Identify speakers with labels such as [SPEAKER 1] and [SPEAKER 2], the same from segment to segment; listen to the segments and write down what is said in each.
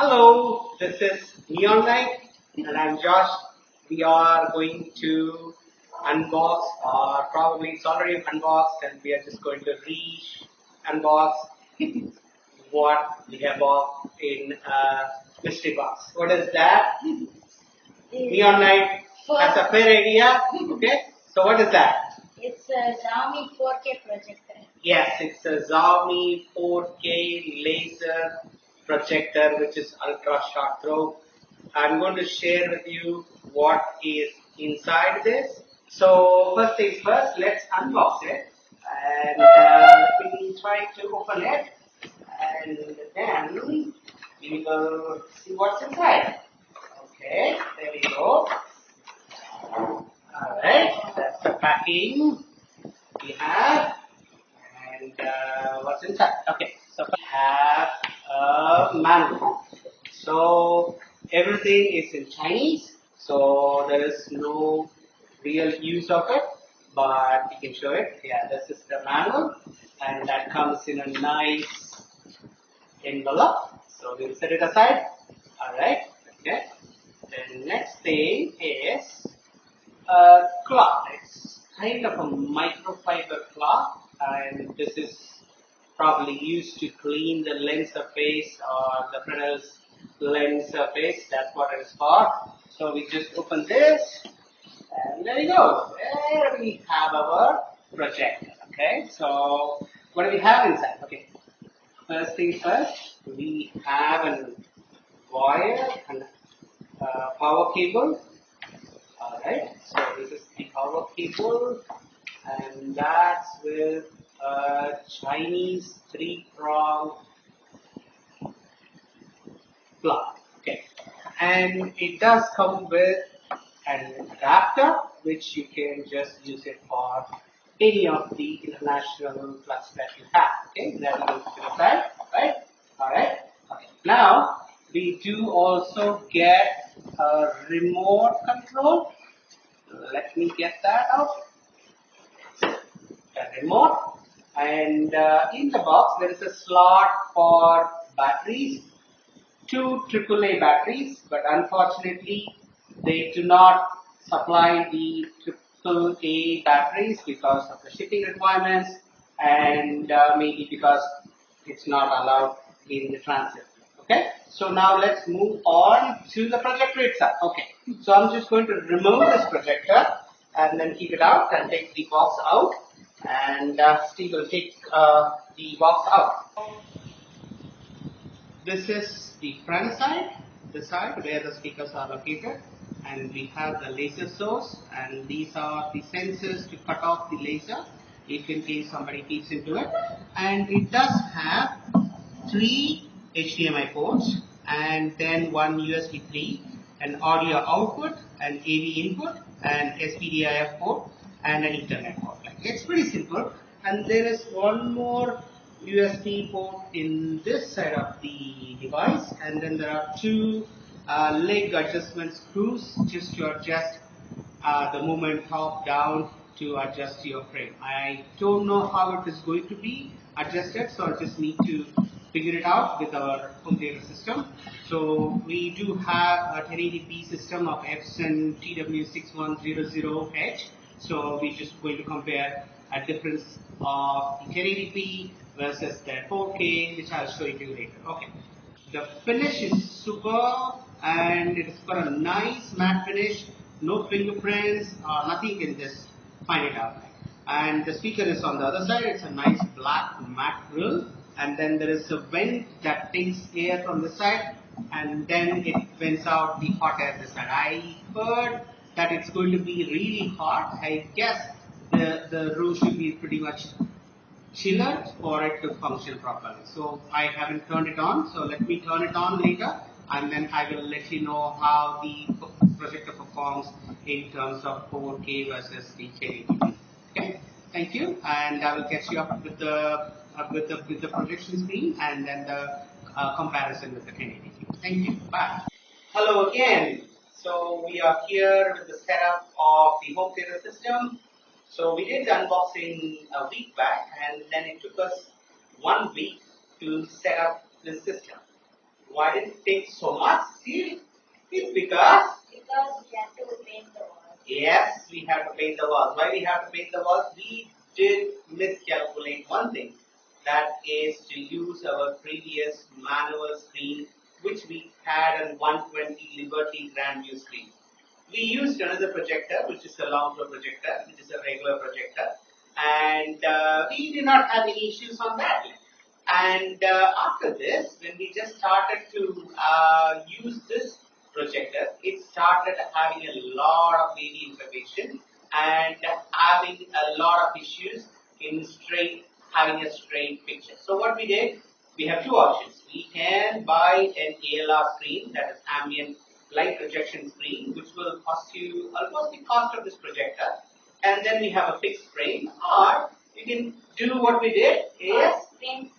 [SPEAKER 1] Hello, this is Neon Light and I'm Josh. We are going to unbox, or probably it's already unboxed, and we are just going to unbox what we have bought in a mystery box. What is that? Neon Light has a fair idea. Okay, so what is that?
[SPEAKER 2] It's a Xiaomi 4K projector.
[SPEAKER 1] Yes, it's a Xiaomi 4K laser projector, which is ultra short throw. I'm going to share with you what is inside this. So first things first, let's unbox it, and let me try to open it, and then we will see what's inside. Okay, there we go. Alright, that's the packing we have. And what's inside? Okay, so we have a manual. So everything is in Chinese, so there is no real use of it, but you can show it. Yeah, this is the manual, and that comes in a nice envelope. So we'll set it aside. Alright, okay. The next thing is a cloth. It's kind of a microfiber cloth, and this is probably used to clean the lens surface or the Fresnel's lens surface. That's what it is for. So we just open this, and there you go. There we have our projector. Okay, so what do we have inside? Okay, first thing first, we have a wire and power cable. Alright, so this is the power cable, and that's with a Chinese 3-prong plug. Okay, and it does come with an adapter, which you can just use it for any of the international plugs that you have. Okay, that will be aside, right? Alright, okay. Now we do also get a remote control. Let me get that out. The remote, and in the box there is a slot for batteries, two AAA batteries, but unfortunately they do not supply the AAA batteries because of the shipping requirements, and maybe because it's not allowed in the transit. Okay, so now let's move on to the projector itself. Okay, so I'm just going to remove this projector and then keep it out and take the box out, and Steve will take the box out. This is the front side, the side where the speakers are located, and we have the laser source, and these are the sensors to cut off the laser if in case somebody feeds into it. And it does have 3 HDMI ports and then one USB 3, an audio output, an AV input, an SPDIF port, and an Ethernet port. It's pretty simple. And there is one more USB port in this side of the device, and then there are 2 leg adjustment screws just to adjust the movement top down to adjust your frame. I don't know how it is going to be adjusted, so I just need to figure it out with our home theater system. So we do have a 1080p system of Epson TW6100H. So we're just going to compare a difference of the 1080p versus the 4K, which I'll show you later. Okay. The finish is super, and it's got a nice matte finish, no fingerprints, nothing can just find it out. And the speaker is on the other side. It's a nice black matte grill, and then there is a vent that takes air from the side, and then it vents out the hot air this side. I heard that it's going to be really hot. I guess the room should be pretty much chiller for it to function properly. So I haven't turned it on, so let me turn it on later, and then I will let you know how the projector performs in terms of 4K versus the 1080p. Okay, thank you, and I will catch you up with the projection screen and then the comparison with the 1080p. Thank you. Bye. Hello again. So we are here with the setup of the home theater system. So we did the unboxing a week back, and then it took us 1 week to set up the system. Why did it take so much? See, it's because
[SPEAKER 2] we have to paint the wall.
[SPEAKER 1] yes, we have to paint the walls. Why we have to paint the walls? We did miscalculate one thing. That is to use our previous manual screen, which we had a 120 Liberty Grand View screen. We used another projector, which is a long flow projector, which is a regular projector, and we did not have any issues on that. And after this, when we just started to use this projector, it started having a lot of baby information and having a lot of issues in having a straight picture. So what we did, we have two options. We can buy an ALR screen, that is ambient light rejection screen, which will cost you almost the cost of this projector, and then we have a fixed frame, or you can do what we did is paint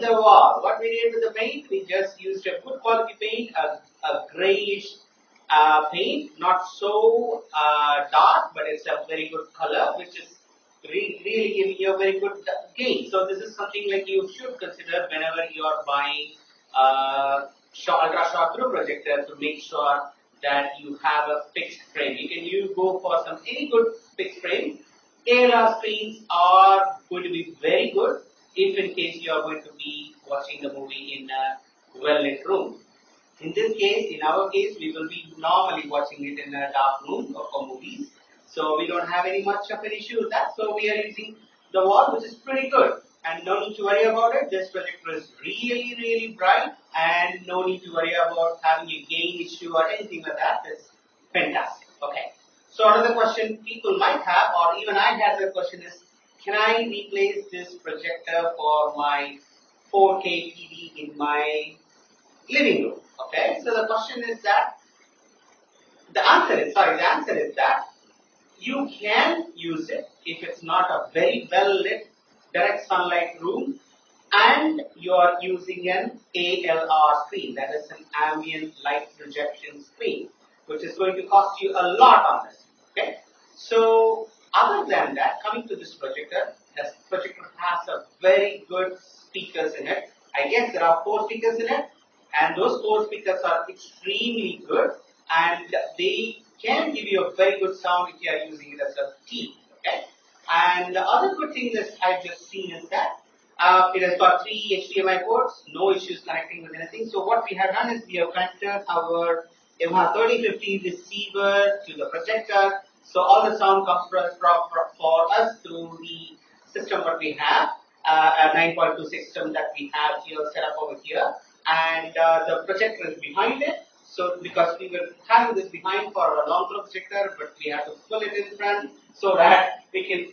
[SPEAKER 1] the wall. What we did with the paint, we just used a good quality paint, a grayish paint, not so dark, but it's a very good color, which is really giving you a very good gain. So this is something like you should consider whenever you are buying ultra short through projector, to make sure that you have a fixed frame. You go for any good fixed frame. ALR screens are going to be very good if in case you are going to be watching the movie in a well-lit room. In this case, in our case, we will be normally watching it in a dark room for movies. So we don't have any much of an issue with that. So we are using the wall, which is pretty good. And no need to worry about it. This projector is really, really bright, and no need to worry about having a gain issue or anything like that. It's fantastic. Okay. So another question people might have, or even I had the question is, can I replace this projector for my 4K TV in my living room? Okay. So the question is that, the answer is that you can use it if it's not a very well lit direct sunlight room and you are using an ALR screen, that is an ambient light rejection screen, which is going to cost you a lot on this. Okay. So other than that, coming to this projector, this projector has a very good speakers in it. I guess there are 4 speakers in it, and those 4 speakers are extremely good, and they can give you a very good sound if you are using it as a TV. Okay. And the other good thing that I've just seen is that it has got 3 HDMI ports, no issues connecting with anything. So what we have done is we have connected our Yamaha 3050 receiver to the projector. So all the sound comes for us through the system that we have, a 9.2 system that we have here set up over here, and the projector is behind it. So because we were having this behind for a long term projector, but we have to pull it in front so that we can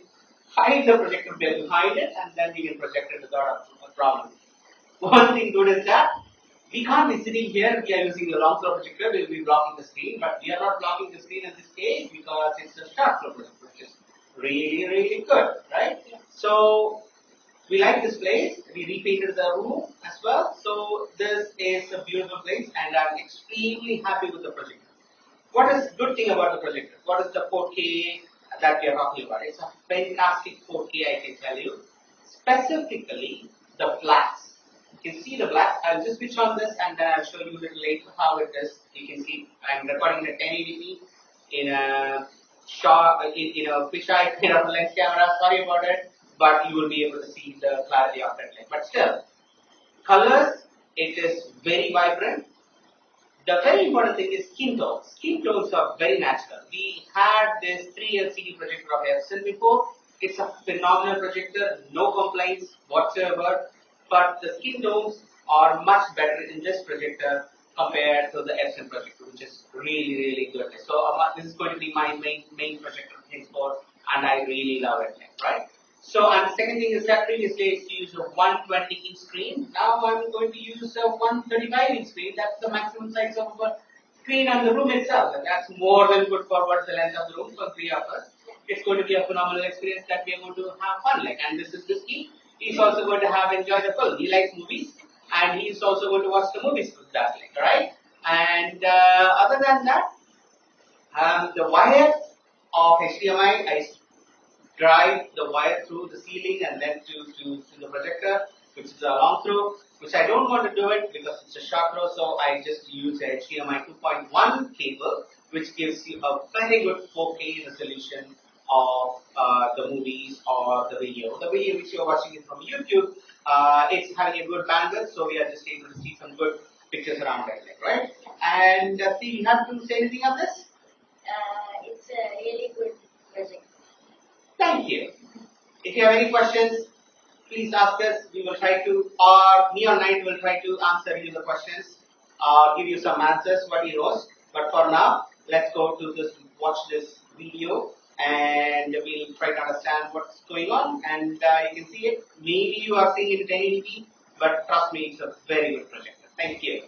[SPEAKER 1] hide the projector behind it, and then we can project it without a problem. One thing good is that we can't be sitting here, we are using the long flow projector, we will be blocking the screen, but we are not blocking the screen in this case because it's a short flow projector, which is really, really good, right? Yeah. So we like this place, we repainted the room as well, so this is a beautiful place and I'm extremely happy with the projector. What is good thing about the projector? What is the 4K that we are talking about? It's a fantastic 4K, I can tell you. Specifically, the blacks. You can see the blacks. I'll just switch on this and then I'll show you a little later how it is. You can see I'm recording in a 1080p in a in a fisheye kind of lens camera. Sorry about it, but you will be able to see the clarity of that lens. But still, colors, it is very vibrant. The very important thing is skin tones. Skin tones are very natural. We had this 3 LCD projector of Epson before. It's a phenomenal projector, no complaints whatsoever. But the skin tones are much better in this projector compared to the Epson projector, which is really, really good. So this is going to be my main projector henceforth, and I really love it, right? So, and the second thing is that previously I used to use a 120-inch screen. Now I'm going to use a 135-inch screen. That's the maximum size of a screen on the room itself. And that's more than good for what's the length of the room for 3 of us. It's going to be a phenomenal experience that we are going to have fun like. And this is Risky. He's also going to have enjoy the film. He likes movies. And he's also going to watch the movies with that, like, right? And other than that, the wire of HDMI, I drive the wire through the ceiling and then to the projector, which is a long through. which I don't want to do it because it's a short throw, so I just use a HDMI 2.1 cable, which gives you a very good 4K resolution of the movies or the video. The video which you're watching is from YouTube. It's having a good bandwidth, so we are just able to see some good pictures around it, right? And Steve, you have to say anything on this?
[SPEAKER 2] It's a really good project.
[SPEAKER 1] Thank you. If you have any questions, please ask us. We will try to, or me or Knight will try to answer you the questions, give you some answers, what he knows. But for now, let's go to this, watch this video, and we'll try to understand what's going on. And you can see it. Maybe you are seeing it in 1080p, but trust me, it's a very good projector. Thank you.